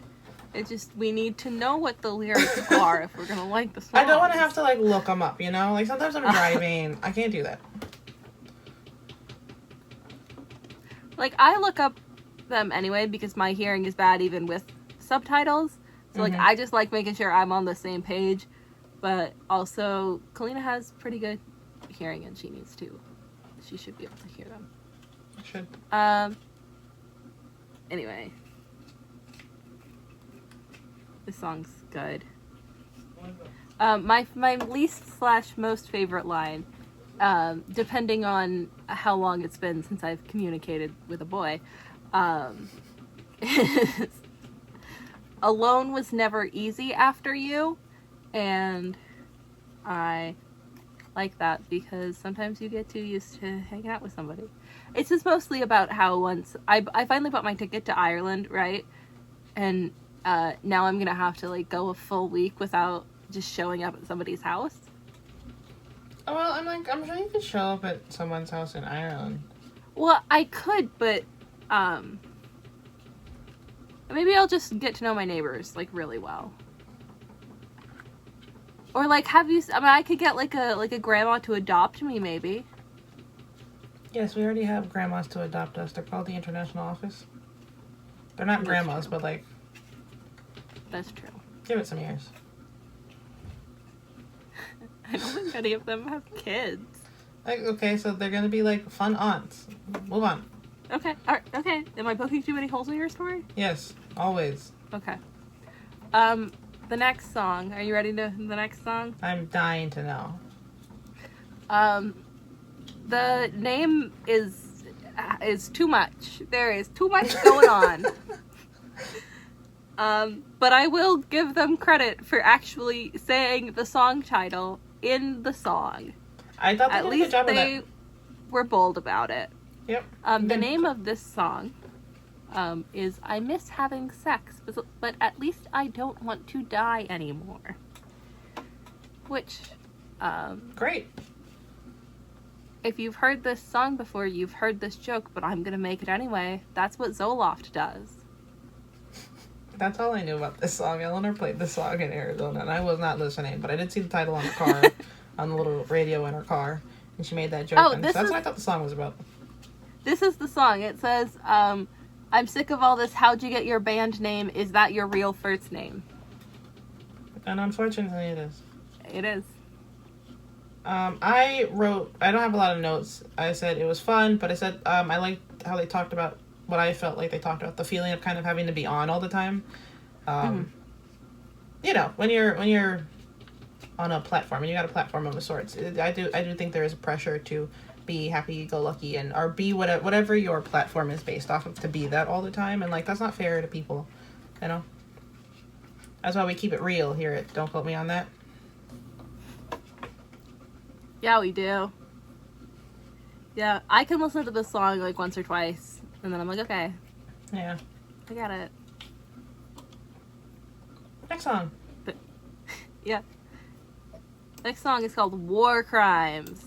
It's just, we need to know what the lyrics are if we're gonna like the song. I don't want to have to like look them up, you know? Like sometimes I'm driving. I can't do that. Like, I look up them anyway because my hearing is bad even with subtitles. So like, I just like making sure I'm on the same page. But also, Kalina has pretty good hearing and she needs to. She should be able to hear them. Should. Anyway. This song's good. My least / most favorite line, depending on how long it's been since I've communicated with a boy, is alone was never easy after you, and I like that because sometimes you get too used to hanging out with somebody. It's just mostly about how once I finally bought my ticket to Ireland, right? And now I'm gonna have to like go a full week without just showing up at somebody's house. Oh, well, I'm sure you could show up at someone's house in Ireland. Well, I could, but maybe I'll just get to know my neighbors like really well. Or like I could get like a grandma to adopt me maybe. Yes, we already have grandmas to adopt us. They're called the International Office. They're not grandmas, but like... That's true. Give it some years. I don't think any of them have kids. Like, okay, so they're gonna be like fun aunts. Move on. Okay. Okay. Am I poking too many holes in your story? Yes, always. Okay. The next song. Are you ready to the next song? I'm dying to know. The name is too much. There is too much going on. But I will give them credit for actually saying the song title in the song. I thought they did a good job of that. At least they were bold about it. Yep. The name of this song is I Miss Having Sex, but at least I don't want to die anymore. Which, great. If you've heard this song before, you've heard this joke, but I'm gonna make it anyway. That's what Zoloft does. That's all I knew about this song. Elanor played this song in Arizona, and I was not listening, but I did see the title on the car, on the little radio in her car, and she made that joke. So that's what I thought the song was about. This is the song. It says, I'm sick of all this. How'd you get your band name? Is that your real first name? And unfortunately, it is. It is. I don't have a lot of notes. I said it was fun, but I said I liked how they talked about what I felt like they talked about, the feeling of kind of having to be on all the time. You know, when you're on a platform and you got a platform of sorts, I do think there is a pressure to be happy-go-lucky or be whatever your platform is based off of, to be that all the time, and like that's not fair to people, you know. That's why we keep it real here at Don't Quote Me on That. Yeah, we do. Yeah, I can listen to this song like once or twice, and then I'm like, okay. Yeah. I got it. Next song. Yeah. Next song is called War Crimes.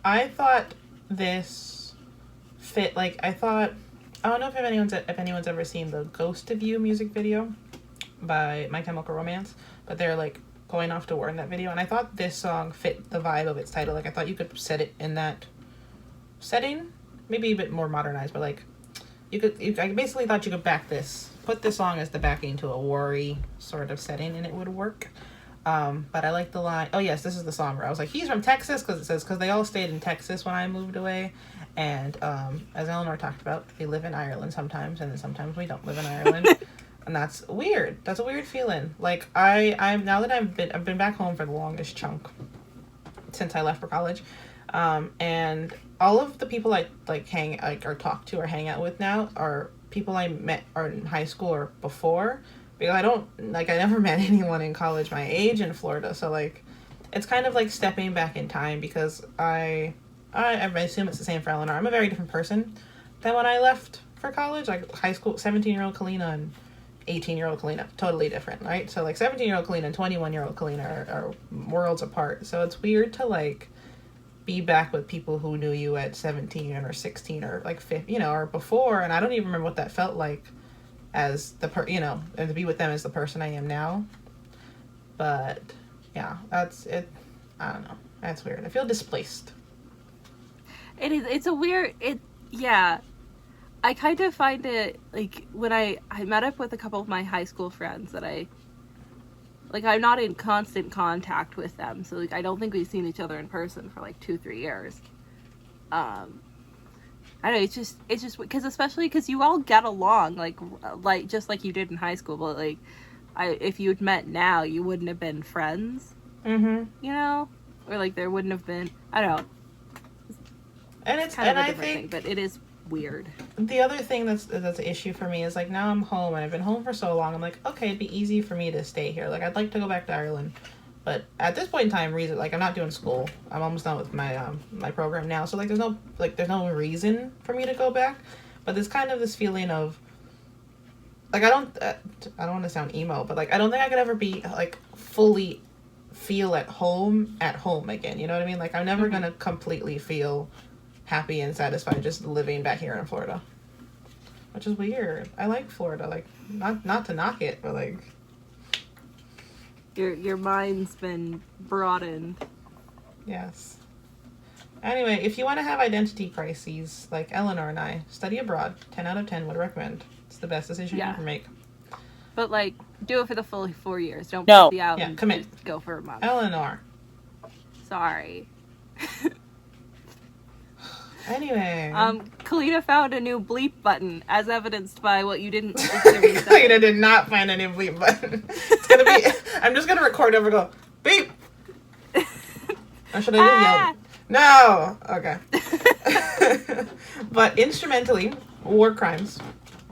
I thought this fit, like, I don't know if anyone's ever seen the Ghost of You music video by My Chemical Romance, but they're like going off to war in that video, and I thought this song fit the vibe of its title. Like, I thought you could set it in that setting, maybe a bit more modernized, but like I basically thought you could put this song as the backing to a war-y sort of setting, and it would work. But I like the line, oh yes, this is the song where I was like, he's from Texas, because it says, because they all stayed in Texas when I moved away, and as Elanor talked about, we live in Ireland sometimes, and then sometimes we don't live in Ireland. And that's weird. That's a weird feeling. Like, I'm now that I've been back home for the longest chunk since I left for college, and all of the people I or talk to or hang out with now are people I met or in high school or before, because I never met anyone in college my age in Florida. So like, it's kind of like stepping back in time, because I assume it's the same for Elanor. I'm a very different person than when I left for college. Like high school, 17-year-old Kalina and 18-year-old Kalina, totally different, right? So like 17-year-old Kalina and 21-year-old Kalina are worlds apart. So it's weird to like be back with people who knew you at 17 or 16 or like 15, or before, and I don't even remember what that felt like as and to be with them as the person I am now. But yeah, that's it. I don't know. That's weird. I feel displaced. It is. It's a weird. Yeah. I kind of find it, like, when I met up with a couple of my high school friends that I'm not in constant contact with them, so, like, I don't think we've seen each other in person for, like, 2-3 years. I don't know, it's just, because especially because you all get along, like, just like you did in high school, but, like, if you'd met now, you wouldn't have been friends. Mm-hmm. You know, or like there wouldn't have been. I don't know. And it's Kind of and a I different think thing, but it is weird. the other thing that's an issue for me is like now I'm home and I've been home for so long. I'm like, okay, it'd be easy for me to stay here. Like I'd like to go back to Ireland, but at this point in time, reason like I'm not doing school. I'm almost done with my my program now. So like there's no reason for me to go back. But there's kind of this feeling of like I don't want to sound emo, but like I don't think I could ever be like fully feel at home again. You know what I mean? Like I'm never gonna completely feel happy and satisfied just living back here in Florida, which is weird. I like Florida, like not to knock it, but like Your mind's been broadened. yes. Anyway, if you want to have identity crises like Elanor and I, study abroad. 10 out of 10 would recommend. It's the best decision you can make. But like, do it for the full 4 years. Don't No. be out Yeah, and commit. just go for a month. Elanor. Sorry. Anyway. Kalina found a new bleep button, as evidenced by what you didn't. Kalina did not find a new bleep button. It's gonna be. I'm just gonna record over. Go beep. Or should I just yell? No. Okay. But instrumentally, War Crimes.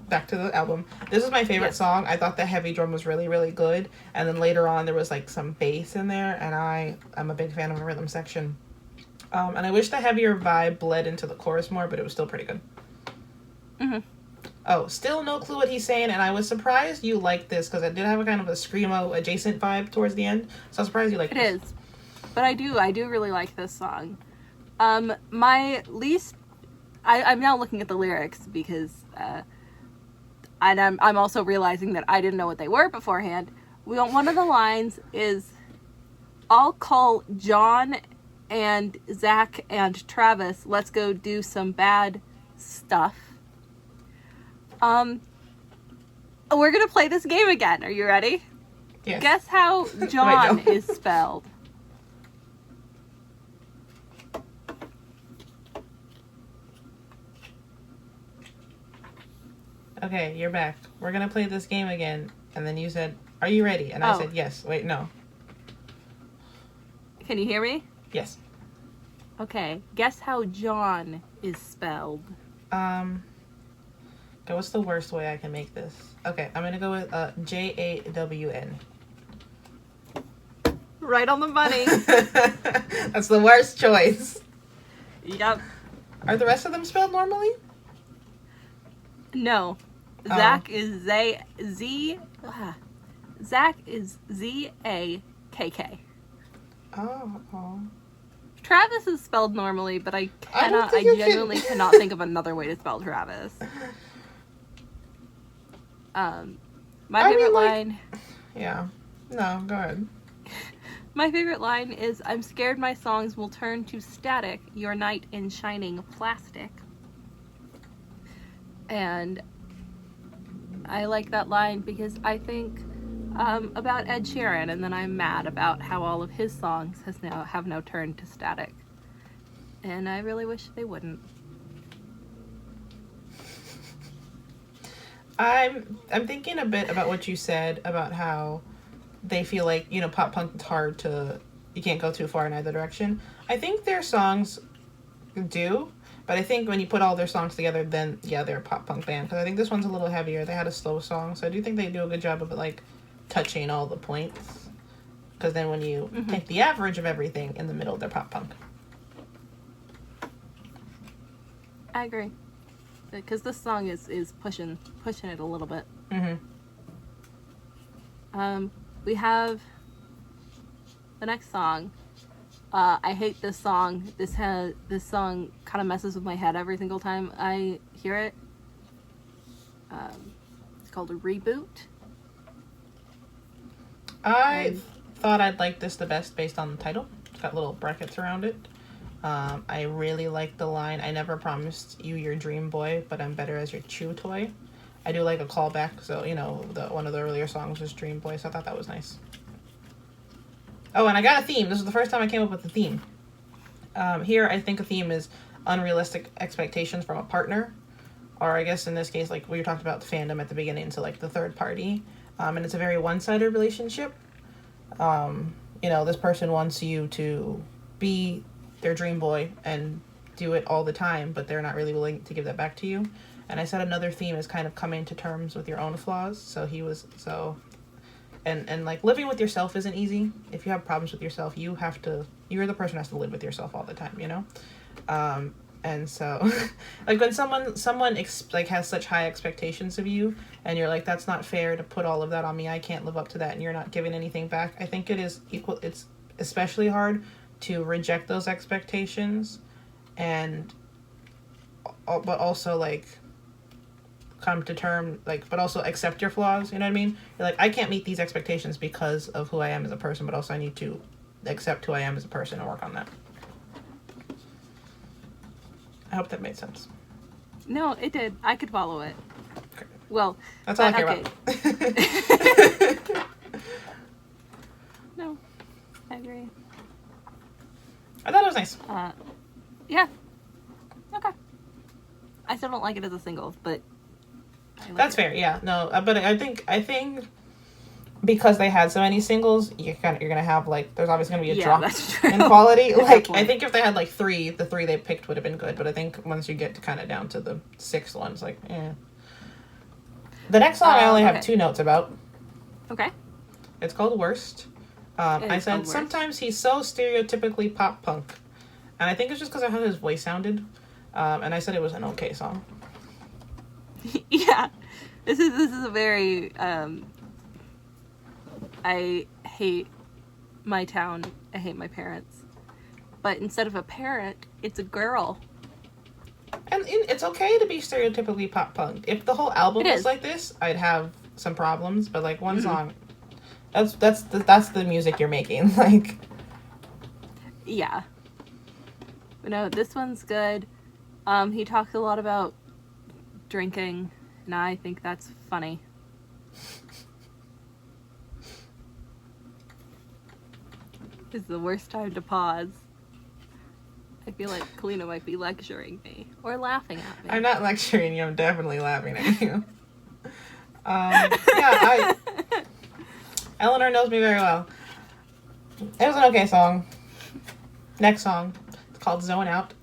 Back to the album. This is my favorite song. I thought the heavy drum was really, really good. And then later on, there was like some bass in there, and I'm a big fan of the rhythm section. And I wish the heavier vibe bled into the chorus more, but it was still pretty good. Mm-hmm. Oh, still no clue what he's saying, and I was surprised you liked this because it did have a kind of a screamo adjacent vibe towards the end. So I was surprised you liked this. It is, but I do really like this song. My least, I'm now looking at the lyrics because, and I'm also realizing that I didn't know what they were beforehand. One of the lines is, "I'll call John and Zach and Travis. Let's go do some bad stuff." We're gonna play this game again. Are you ready? Yes. Guess how John Wait, no. is spelled. Okay, you're back. We're gonna play this game again. And then you said, "Are you ready?" And I Oh. said, "Yes." Wait, no. Can you hear me? Yes. Okay. Guess how John is spelled. Okay, what's the worst way I can make this? Okay, I'm gonna go with Jawn. Right on the money. That's the worst choice. Yep. Are the rest of them spelled normally? No. Oh. Zach is Zach is Z-A-K-K. Oh. Travis is spelled normally, but I don't I think you genuinely can. cannot think of another way to spell Travis. My favorite line. Yeah. No, go ahead. My favorite line is, "I'm scared my songs will turn to static, your knight in shining plastic." And I like that line because I think about Ed Sheeran, and then I'm mad about how all of his songs have now turned to static. And I really wish they wouldn't. I'm thinking a bit about what you said about how they feel like, pop punk is hard to, you can't go too far in either direction. I think their songs do, but I think when you put all their songs together, then yeah, they're a pop punk band. Because I think this one's a little heavier. They had a slow song, so I do think they do a good job of like touching all the points. Because then when you take the average of everything in the middle, they're pop punk. I agree. Because this song is pushing it a little bit. We have the next song. I hate this song. This song kind of messes with my head every single time I hear it. It's called a Reboot. I thought I'd like this the best based on the title. It's got little brackets around it. I really like the line, "I never promised you your dream boy, but I'm better as your chew toy." I do like a callback, so, one of the earlier songs was Dream Boy, so I thought that was nice. Oh, and I got a theme. This is the first time I came up with a theme. Here, I think a theme is unrealistic expectations from a partner. Or I guess in this case, like we talked about the fandom at the beginning, so like the third party. And it's a very one-sided relationship. This person wants you to be their dream boy and do it all the time, but they're not really willing to give that back to you. And I said another theme is kind of coming to terms with your own flaws. So and like living with yourself isn't easy. If you have problems with yourself, you're the person who has to live with yourself all the time, And so, like when someone has such high expectations of you, and you're like, that's not fair to put all of that on me. I can't live up to that, and you're not giving anything back. I think it is equal. It's especially hard to reject those expectations, but also like come to term but also accept your flaws. You know what I mean? You're like, I can't meet these expectations because of who I am as a person, but also I need to accept who I am as a person and work on that. I hope that made sense. No, it did. I could follow it. Okay. Well, that's all I care about. No, I agree. I thought it was nice. Yeah. Okay. I still don't like it as a single, but that's fair. Yeah. No, but I think because they had so many singles, you're gonna have there's obviously gonna be a drop in quality. I think if they had the three they picked would have been good, but I think once you get kind of down to the sixth one, it's The next song I only have 2 notes about. Okay. It's called Worst. I said sometimes he's so stereotypically pop punk, and I think it's just because of how his voice sounded. And I said it was an okay song. Yeah, this is a very I hate my town. I hate my parents. But instead of a parent, it's a girl. And it's okay to be stereotypically pop punk. If the whole album was like this, I'd have some problems. But one song, that's the music you're making. Yeah. But no, this one's good. He talks a lot about drinking, and I think that's funny. It's the worst time to pause. I feel like Kalina might be lecturing me or laughing at me. I'm not lecturing you. I'm definitely laughing at you. Elanor knows me very well. It was an okay song. Next song. It's called Zone Out.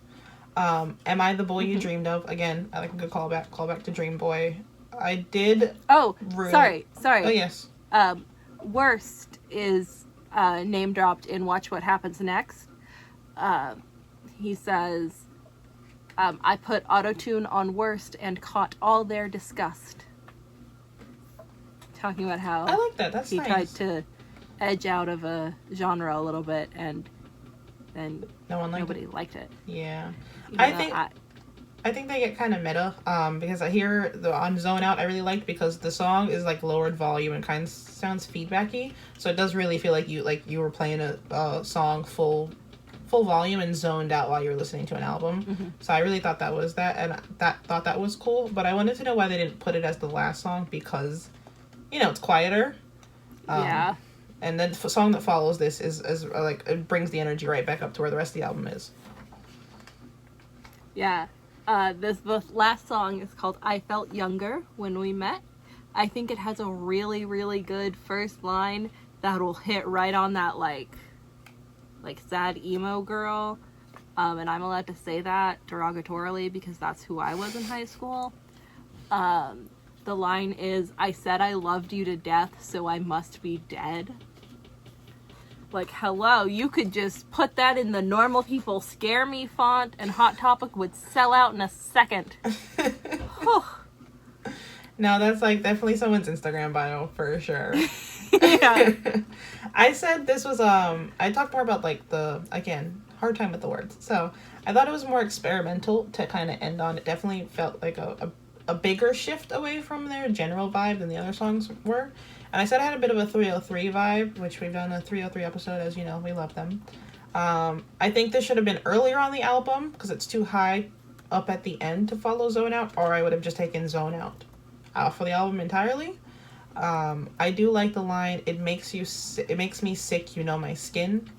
Am I the Boy You Dreamed Of? Again, I like a good callback to Dream Boy. I did... Oh, sorry. Oh, yes. Worst is name dropped in Watch What Happens Next. He says, I put autotune on Worst and caught all their disgust. Talking about how I like that. That's he nice. tried to edge out of a genre a little bit, and nobody liked it. Yeah. I think they get kind of meta, because I hear on Zone Out I really liked because the song is lowered volume and kind of sounds feedbacky, so it does really feel like you were playing a song full volume and zoned out while you were listening to an album. Mm-hmm. So I really thought that was that, and thought that was cool, but I wanted to know why they didn't put it as the last song, because it's quieter. Yeah. And then the song that follows this is it brings the energy right back up to where the rest of the album is. Yeah. The last song is called I Felt Younger When We Met. I think it has a really, really good first line that'll hit right on that sad emo girl. And I'm allowed to say that derogatorily because that's who I was in high school. The line is, I said I loved you to death, so I must be dead. Hello, you could just put that in the normal people scare me font and Hot Topic would sell out in a second. No, that's definitely someone's Instagram bio for sure. Yeah. I said this was, I talked more about hard time with the words. So I thought it was more experimental to kind of end on. It definitely felt like a bigger shift away from their general vibe than the other songs were. And I said I had a bit of a 303 vibe, which we've done a 303 episode, as you know, we love them. I think this should have been earlier on the album, because it's too high up at the end to follow Zone Out, or I would have just taken Zone Out for the album entirely. I do like the line, it makes me sick, my skin,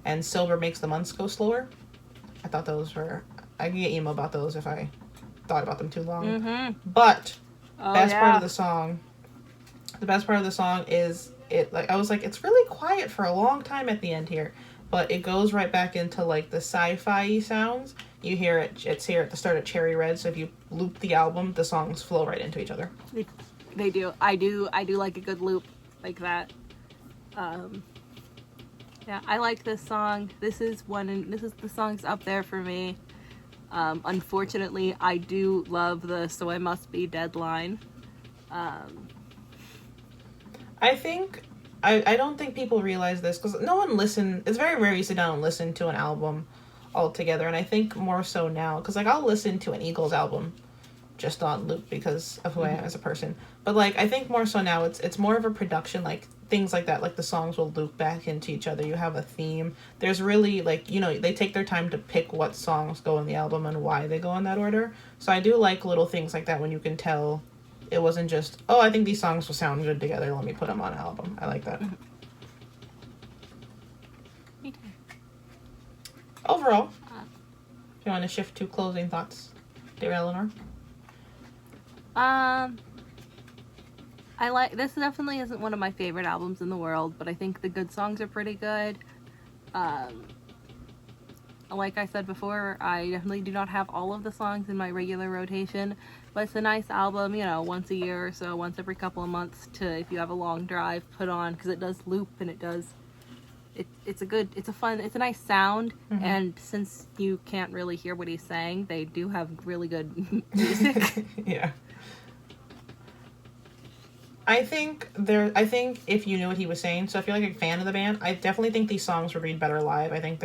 and sober makes the months go slower. I thought those were, I can get emo about those if I thought about them too long. Mm-hmm. But, best part of the song, The best part of the song is it, like, I was like, it's really quiet for a long time at the end here, but it goes right back into like the sci-fi sounds. You hear it, it's here at the start of Cherry Red, so if you loop the album, the songs flow right into each other. They do. I do like a good loop like that. Yeah, I like this song. This is the song's up there for me. Unfortunately, I do love the "So I Must Be" deadline. I think I don't think people realize this because no one listen. It's very rare you sit down and listen to an album all together, and I think more so now because like I'll listen to an Eagles album just on loop because of who I am as a person. But like I think more so now it's more of a production, like things like that, like the songs will loop back into each other. You have a theme. There's really like, you know, they take their time to pick what songs go in the album and why they go in that order. So I do like little things like that when you can tell it wasn't just, oh, I think these songs will sound good together, let me put them on an album. I like that. Me too. Overall, if you want to shift to closing thoughts, dear Elanor. I like, this definitely isn't one of my favorite albums in the world, but I think the good songs are pretty good. Like I said before, I definitely do not have all of the songs in my regular rotation, but it's a nice album, you know, once a year or so, once every couple of months to, if you have a long drive, put on, because it does loop and it does, it's a nice sound, and since you can't really hear what he's saying, they do have really good music. Yeah. I think if you knew what he was saying, so if you're like a fan of the band, I definitely think these songs would read better live. I think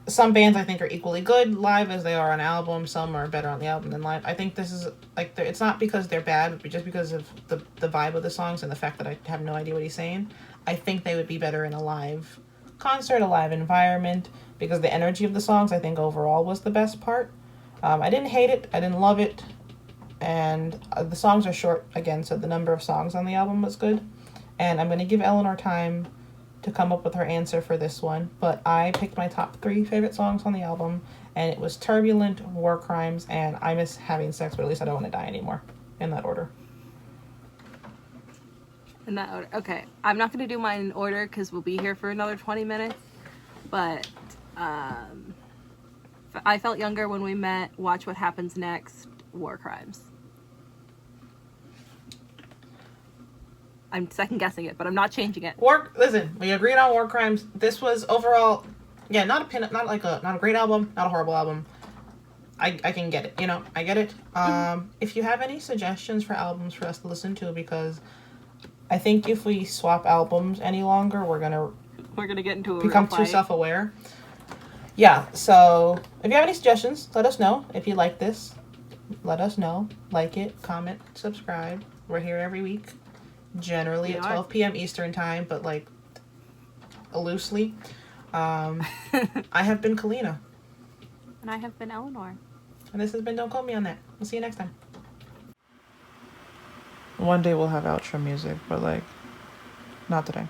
some bands I think are equally good live as they are on album. Some are better on the album than live. I think this is like, it's not because they're bad, but just because of the vibe of the songs and the fact that I have no idea what he's saying. I think they would be better in a live concert, a live environment, because the energy of the songs I think overall was the best part. I didn't hate it. I didn't love it. And the songs are short again, so the number of songs on the album was good. And I'm going to give Elanor time to come up with her answer for this one, but I picked my top 3 favorite songs on the album, and it was Turbulent, War Crimes, and I Miss Having Sex, but at least I Don't Want to Die Anymore, in that order. In that order. Okay, I'm not going to do mine in order because we'll be here for another 20 minutes, but I Felt Younger When We Met, Watch What Happens Next, War Crimes. I'm second guessing it, but I'm not changing it. Listen, we agreed on War Crimes. This was overall, yeah, not a great album, not a horrible album. I can get it, you know, I get it. If you have any suggestions for albums for us to listen to, because I think if we swap albums any longer, we're gonna get into a become too self-aware. Yeah, so if you have any suggestions, let us know. If you like this, let us know. Like it, comment, subscribe. We're here every week. Generally at 12 p.m. Eastern time, but like loosely. I have been Kalina. And I have been Elanor. And this has been Don't Quote Me on That. We'll see you next time. One day we'll have outro music, but like, not today.